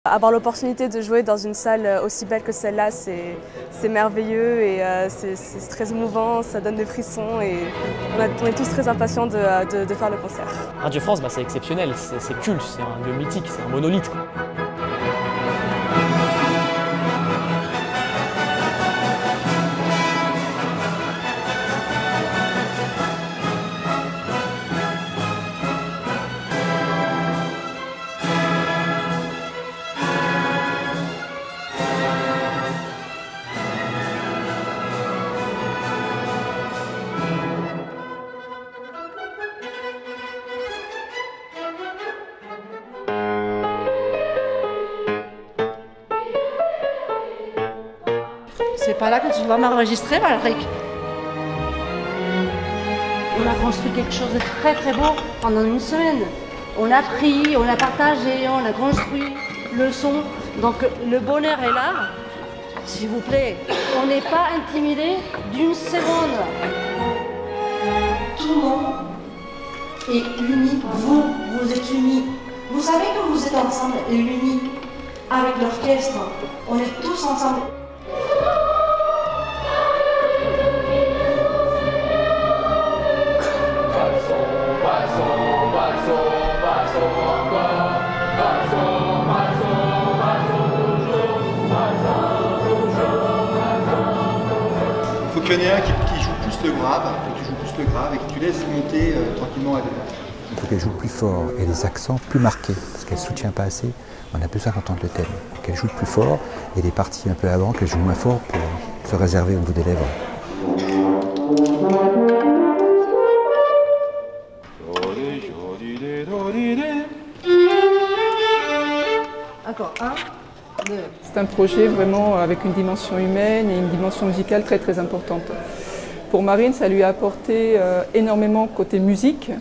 Avoir l'opportunité de jouer dans une salle aussi belle que celle-là, c'est merveilleux et c'est très émouvant, ça donne des frissons et on est tous très impatients de faire le concert. Radio France, c'est exceptionnel, c'est culte, c'est un lieu mythique, c'est un monolithe. C'est pas là que tu vas m'enregistrer, Valric. On a construit quelque chose de très très beau pendant une semaine. On a pris, on a partagé, on a construit le son. Donc le bonheur est là. S'il vous plaît, on n'est pas intimidé d'une seconde. Tout le monde est uni. Vous êtes unis. Vous savez que vous êtes ensemble et unis avec l'orchestre. On est tous ensemble. Il faut qu'il y en ait un qui joue plus le grave, que tu joues plus le grave et que tu laisses monter tranquillement à deux. Il faut qu'elle joue plus fort et les accents plus marqués, parce qu'elle ne soutient pas assez. On a besoin d'entendre le thème. Qu'elle joue plus fort et les parties un peu avant, qu'elle joue moins fort pour se réserver au bout des lèvres. Encore, 1, 2. C'est un projet vraiment avec une dimension humaine et une dimension musicale très très importante. Pour Marine, ça lui a apporté énormément côté musique.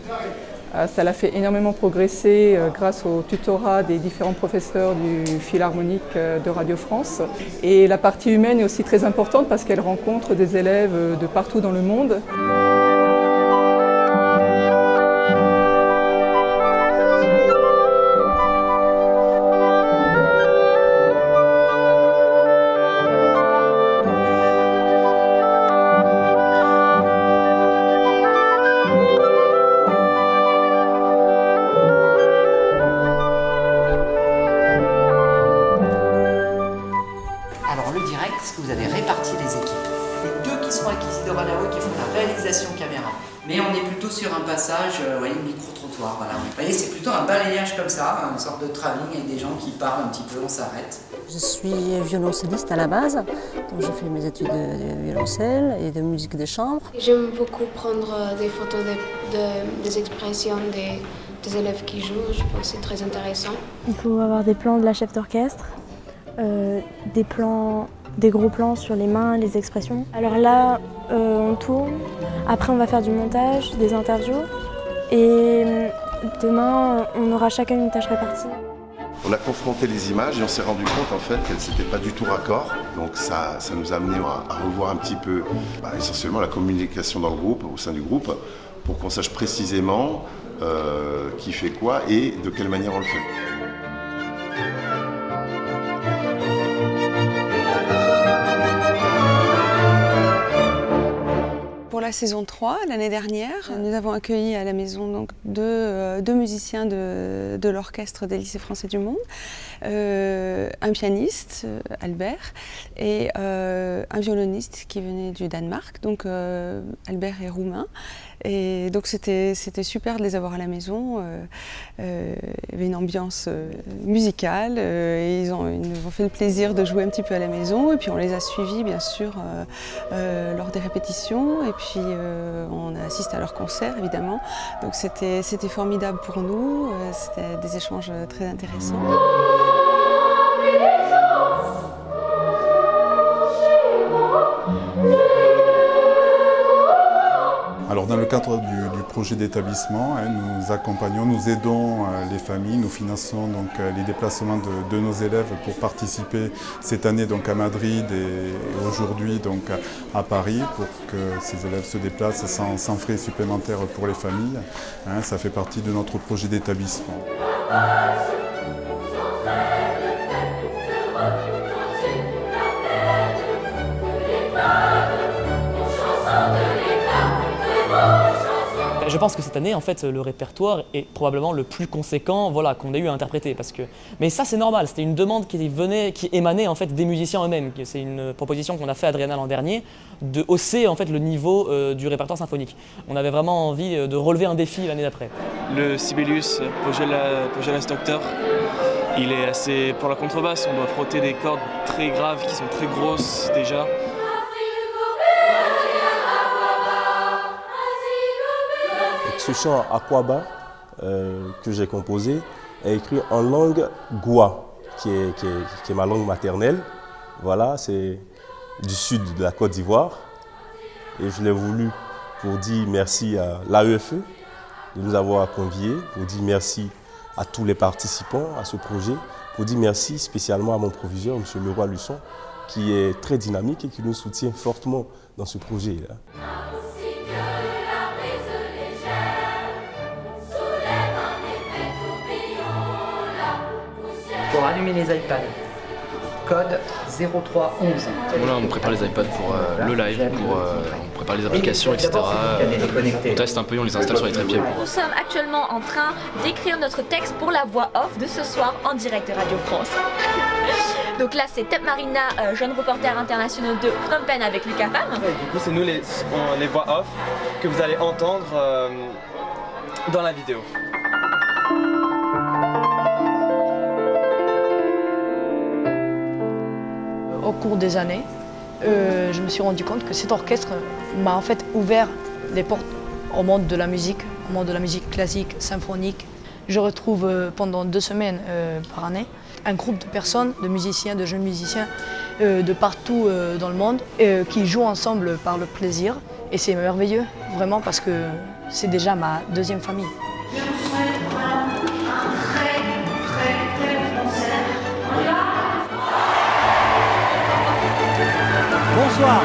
Ça l'a fait énormément progresser grâce au tutorat des différents professeurs du Philharmonique de Radio France. Et la partie humaine est aussi très importante parce qu'elle rencontre des élèves de partout dans le monde. Alors le direct, c'est que vous avez réparti les équipes. Les deux qui seront acquis dorénavant qui font la réalisation caméra. Mais on est plutôt sur un passage, vous voyez, micro-trottoir. Voilà. Vous voyez, c'est plutôt un balayage comme ça, une sorte de travelling avec des gens qui parlent un petit peu, on s'arrête. Je suis violoncelliste à la base, donc j'ai fait mes études de violoncelle et de musique de chambre. J'aime beaucoup prendre des photos des expressions des élèves qui jouent, je pense que c'est très intéressant. Il faut avoir des plans de la chef d'orchestre, des gros plans sur les mains, les expressions. Alors là, on tourne, après on va faire du montage, des interviews et demain on aura chacun une tâche répartie. On a confronté les images et on s'est rendu compte en fait qu'elles n'étaient pas du tout raccord. Donc ça nous a amené à revoir un petit peu essentiellement la communication dans le groupe, au sein du groupe, pour qu'on sache précisément qui fait quoi et de quelle manière on le fait. Pour la saison 3, l'année dernière, nous avons accueilli à la maison donc, deux musiciens de l'orchestre des lycées français du monde, un pianiste, Albert, et un violoniste qui venait du Danemark. Donc Albert est roumain. Et donc c'était super de les avoir à la maison. Il y avait une ambiance musicale et ils nous ont fait le plaisir de jouer un petit peu à la maison. Et puis on les a suivis bien sûr lors des répétitions. Et puis on a assisté à leur concert évidemment. Donc c'était formidable pour nous. C'était des échanges très intéressants. Alors dans le cadre du projet d'établissement, nous accompagnons, nous aidons les familles, nous finançons donc les déplacements de nos élèves pour participer cette année donc à Madrid et aujourd'hui donc à Paris pour que ces élèves se déplacent sans frais supplémentaires pour les familles. Ça fait partie de notre projet d'établissement. je pense que cette année, en fait, le répertoire est probablement le plus conséquent qu'on ait eu à interpréter. Mais ça, c'est normal, c'était une demande qui émanait en fait, des musiciens eux-mêmes. C'est une proposition qu'on a fait à Adriana l'an dernier, de hausser en fait, le niveau du répertoire symphonique. On avait vraiment envie de relever un défi l'année d'après. Le Sibelius Poggialas Doctor, il est assez... Pour la contrebasse, on doit frotter des cordes très graves qui sont très grosses déjà. Ce chant Aquaba que j'ai composé est écrit en langue goua, qui est ma langue maternelle. Voilà, c'est du sud de la Côte d'Ivoire. Et je l'ai voulu pour dire merci à l'AEFE de nous avoir conviés, pour dire merci à tous les participants à ce projet, pour dire merci spécialement à mon proviseur, M. Leroy Luçon, qui est très dynamique et qui nous soutient fortement dans ce projet-là. Pour allumer les iPads, code 0311. Voilà, on prépare les iPads pour le live, on prépare les applications, etc. On teste un peu et on les installe sur les trépieds. Nous sommes actuellement en train d'écrire notre texte pour la voix off de ce soir en direct de Radio France. Donc là, c'est Tep Marina, jeune reporter international de Phnom Penh avec Lucas Fam. Ouais, du coup, c'est nous les voix off que vous allez entendre dans la vidéo. Au cours des années, je me suis rendu compte que cet orchestre m'a en fait ouvert les portes au monde de la musique, au monde de la musique classique, symphonique. Je retrouve pendant 2 semaines par année un groupe de personnes, de musiciens, de jeunes musiciens de partout dans le monde qui jouent ensemble par le plaisir. Et c'est merveilleux, vraiment, parce que c'est déjà ma 2e famille. Je vous souhaite un très bon concert. Bonsoir.